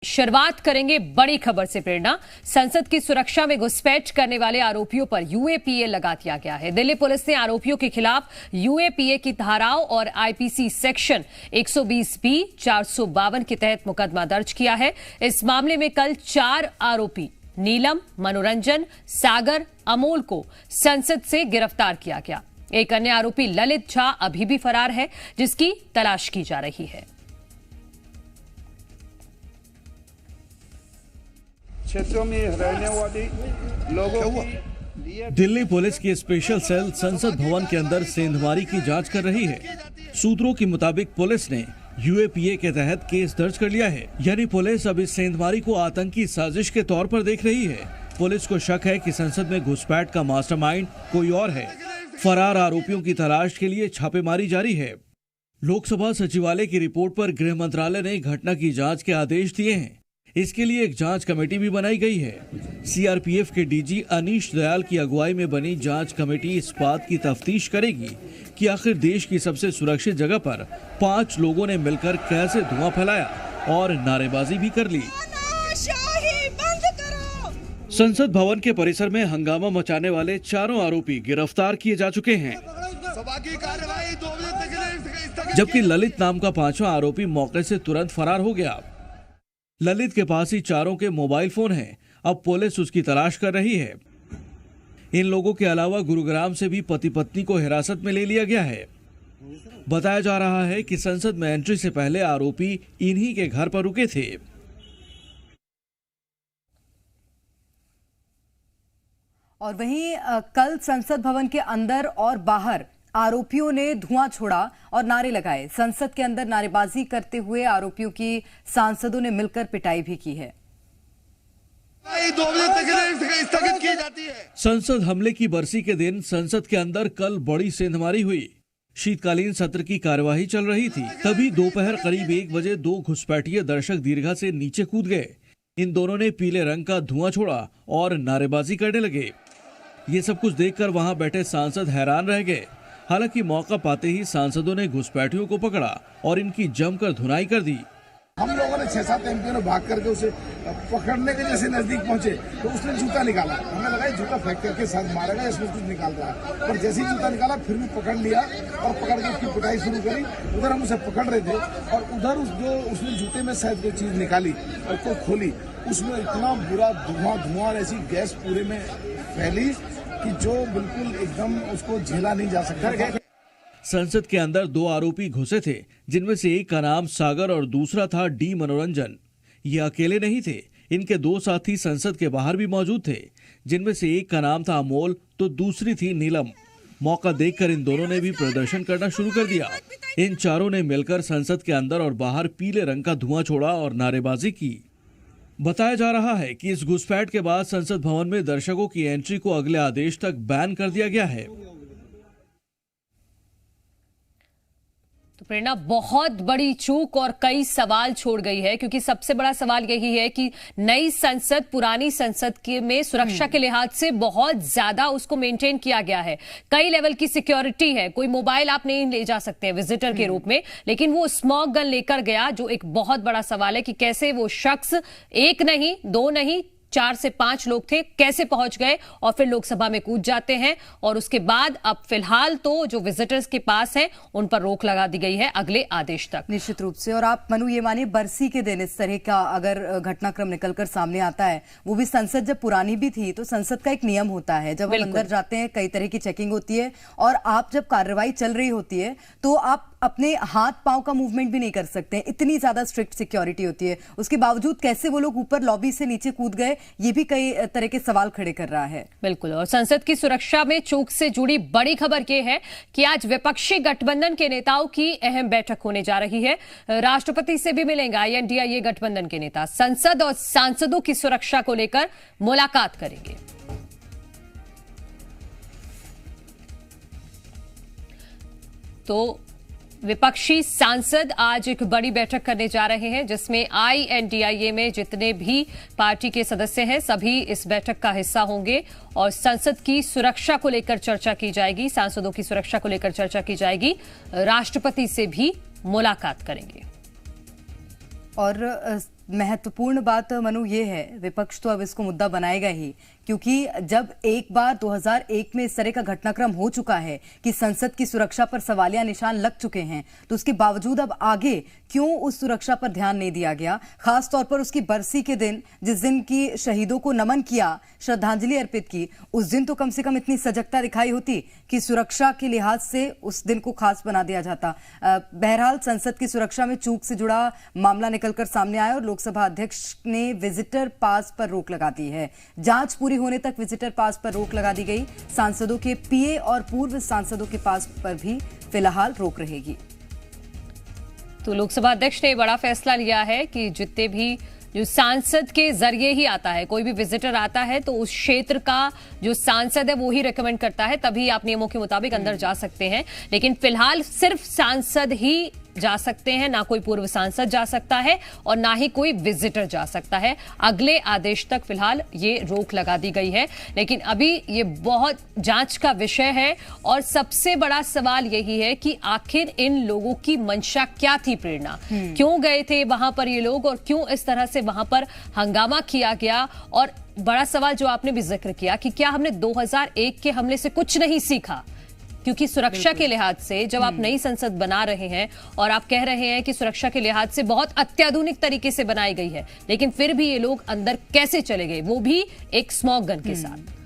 शुरुआत करेंगे बड़ी खबर से। प्रेरणा, संसद की सुरक्षा में घुसपैठ करने वाले आरोपियों पर यूएपीए लगा दिया गया है। दिल्ली पुलिस ने आरोपियों के खिलाफ यूएपीए की धाराओं और आईपीसी सेक्शन 120 बी 452 के तहत मुकदमा दर्ज किया है। इस मामले में कल 4 आरोपी नीलम, मनोरंजन, सागर, अमोल को संसद से गिरफ्तार किया गया। एक अन्य आरोपी ललित झा अभी भी फरार है, जिसकी तलाश की जा रही है। क्षेत्रों में रहने वाले लोगों की दिल्ली पुलिस की स्पेशल सेल संसद भवन के अंदर सेंधमारी की जांच कर रही है। सूत्रों के मुताबिक पुलिस ने यूएपीए के तहत केस दर्ज कर लिया है, यानी पुलिस अब इस सेंधमारी को आतंकी साजिश के तौर पर देख रही है। पुलिस को शक है कि संसद में घुसपैठ का मास्टरमाइंड कोई और है। फरार आरोपियों की तलाश के लिए छापेमारी जारी है। लोकसभा सचिवालय की रिपोर्ट पर गृह मंत्रालय ने घटना की जांच के आदेश दिए हैं। इसके लिए एक जांच कमेटी भी बनाई गई है। सीआरपीएफ के डीजी अनीश दयाल की अगुवाई में बनी जांच कमेटी इस बात की तफ्तीश करेगी कि आखिर देश की सबसे सुरक्षित जगह पर 5 लोगों ने मिलकर कैसे धुआं फैलाया और नारेबाजी भी कर ली। संसद भवन के परिसर में हंगामा मचाने वाले 4 आरोपी गिरफ्तार किए जा चुके हैं, जबकि ललित नाम का 5वां आरोपी मौके से तुरंत फरार हो गया। ललित के पास ही 4 के मोबाइल फोन हैं। अब पुलिस उसकी तलाश कर रही है। इन लोगों के अलावा गुरुग्राम से भी पति पत्नी को हिरासत में ले लिया गया है। बताया जा रहा है कि संसद में एंट्री से पहले आरोपी इन्हीं के घर पर रुके थे। और वहीं कल संसद भवन के अंदर और बाहर आरोपियों ने धुआं छोड़ा और नारे लगाए। संसद के अंदर नारेबाजी करते हुए आरोपियों की सांसदों ने मिलकर पिटाई भी की है। 2 बजे तक स्थगित की जाती है। संसद हमले की बरसी के दिन संसद के अंदर कल बड़ी सेंधमारी हुई। शीतकालीन सत्र की कार्यवाही चल रही थी, तभी दोपहर करीब 1 बजे 2 घुसपैठिए दर्शक दीर्घा से नीचे कूद गए। इन दोनों ने पीले रंग का धुआं छोड़ा और नारेबाजी करने लगे। ये सब कुछ देखकर वहां बैठे सांसद हैरान रह गए। हालांकि मौका पाते ही सांसदों ने घुसपैठियों को पकड़ा और इनकी जमकर धुनाई कर दी। हम लोगों ने 6-7 एमपी ने भाग करके उसे पकड़ने के जैसे नजदीक पहुंचे तो उसने जूता निकाला। हमें लगा जूता फेंक करके साथ मारेगा, इसमें कुछ निकाल रहा है, पर जैसे ही जूता निकाला फिर भी पकड़ लिया और पकड़ के उसकी पिटाई शुरू करी। उधर हम उसे पकड़ रहे थे और उधर जो उसने जूते में शायद कोई चीज निकाली और कोई खोली, उसमें इतना बुरा धुआं ऐसी गैस पूरे में फैली कि जो बिल्कुल एकदम उसको झेला नहीं जा सकता। संसद के अंदर 2 आरोपी घुसे थे, जिनमें से एक का नाम सागर और दूसरा था डी मनोरंजन। ये अकेले नहीं थे, इनके 2 साथी संसद के बाहर भी मौजूद थे, जिनमें से एक का नाम था अमोल तो दूसरी थी नीलम। मौका देखकर इन दोनों ने भी प्रदर्शन करना शुरू कर दिया। इन 4 ने मिलकर संसद के अंदर और बाहर पीले रंग का धुआं छोड़ा और नारेबाजी की। बताया जा रहा है कि इस घुसपैठ के बाद संसद भवन में दर्शकों की एंट्री को अगले आदेश तक बैन कर दिया गया है। तो प्रेरणा, बहुत बड़ी चूक और कई सवाल छोड़ गई है, क्योंकि सबसे बड़ा सवाल यही है कि नई संसद पुरानी संसद के में सुरक्षा के लिहाज से बहुत ज्यादा उसको मेंटेन किया गया है। कई लेवल की सिक्योरिटी है। कोई मोबाइल आप नहीं ले जा सकते हैं विजिटर के रूप में, लेकिन वो स्मोक गन लेकर गया, जो एक बहुत बड़ा सवाल है कि कैसे वो शख्स 1 नहीं 2 नहीं 4 से 5 लोग थे, कैसे पहुंच गए और फिर लोकसभा में कूद जाते हैं। और उसके बाद अब फिलहाल तो जो विजिटर्स के पास हैं उन पर रोक लगा दी गई है अगले आदेश तक। निश्चित रूप से। और आप मनु ये मानिए, बरसी के दिन इस तरह का अगर घटनाक्रम निकलकर सामने आता है, वो भी संसद जब पुरानी भी थी, तो संसद का एक नियम होता है, जब हम अंदर जाते हैं कई तरह की चेकिंग होती है और आप जब कार्रवाई चल रही होती है तो आप अपने हाथ पांव का मूवमेंट भी नहीं कर सकते। इतनी ज्यादा स्ट्रिक्ट सिक्योरिटी होती है, उसके बावजूद कैसे वो लोग ऊपर लॉबी से नीचे कूद गए, ये भी कई तरह के सवाल खड़े कर रहा है। बिल्कुल। और संसद की सुरक्षा में चूक से जुड़ी बड़ी खबर यह है कि आज विपक्षी गठबंधन के नेताओं की अहम बैठक होने जा रही है। राष्ट्रपति से भी मिलेंगे INDIA गठबंधन के नेता। संसद और सांसदों की सुरक्षा को लेकर मुलाकात करेंगे। तो विपक्षी सांसद आज एक बड़ी बैठक करने जा रहे हैं, जिसमें INDIA में जितने भी पार्टी के सदस्य हैं सभी इस बैठक का हिस्सा होंगे और संसद की सुरक्षा को लेकर चर्चा की जाएगी, सांसदों की सुरक्षा को लेकर चर्चा की जाएगी। राष्ट्रपति से भी मुलाकात करेंगे। और महत्वपूर्ण बात मनु ये है, विपक्ष तो अब इसको मुद्दा बनाएगा ही, क्योंकि जब एक बार 2001 में इस तरह का घटनाक्रम हो चुका है कि संसद की सुरक्षा पर सवालिया निशान लग चुके हैं, तो उसके बावजूद अब आगे क्यों उस सुरक्षा पर ध्यान नहीं दिया गया? खास तौर पर उसकी बरसी के दिन, जिस दिन की शहीदों को नमन किया, श्रद्धांजलि अर्पित की, उस दिन तो कम से कम इतनी सजगता दिखाई होती कि सुरक्षा के लिहाज से उस दिन को खास बना दिया जाता। बहरहाल संसद की सुरक्षा में चूक से जुड़ा मामला निकलकर सामने आया और लोकसभा अध्यक्ष ने विजिटर पास पर रोक लगा दी है। जांच पूरी होने तक विजिटर पास पर रोक लगा दी गई। सांसदों के पीए और पूर्व सांसदों के पास पर भी फिलहाल रोक रहेगी। तो लोकसभा अध्यक्ष ने बड़ा फैसला लिया है कि जितने भी जो सांसद के जरिए ही आता है, कोई भी विजिटर आता है तो उस क्षेत्र का जो सांसद है वो ही रिकमेंड करता है, तभी आप नियमों के मुताबिक अंदर जा सकते हैं। लेकिन फिलहाल सिर्फ सांसद ही जा सकते हैं, ना कोई पूर्व सांसद जा सकता है और ना ही कोई विजिटर जा सकता है। अगले आदेश तक फिलहाल ये रोक लगा दी गई है। लेकिन अभी ये बहुत जांच का विषय है और सबसे बड़ा सवाल यही है कि आखिर इन लोगों की मंशा क्या थी? प्रेरणा, क्यों गए थे वहां पर ये लोग और क्यों इस तरह से वहां पर हंगामा किया गया? और बड़ा सवाल जो आपने भी जिक्र किया कि क्या हमने 2001 के हमले से कुछ नहीं सीखा? क्योंकि सुरक्षा के लिहाज से जब आप नई संसद बना रहे हैं और आप कह रहे हैं कि सुरक्षा के लिहाज से बहुत अत्याधुनिक तरीके से बनाई गई है, लेकिन फिर भी ये लोग अंदर कैसे चले गए, वो भी एक स्मॉग गन के साथ?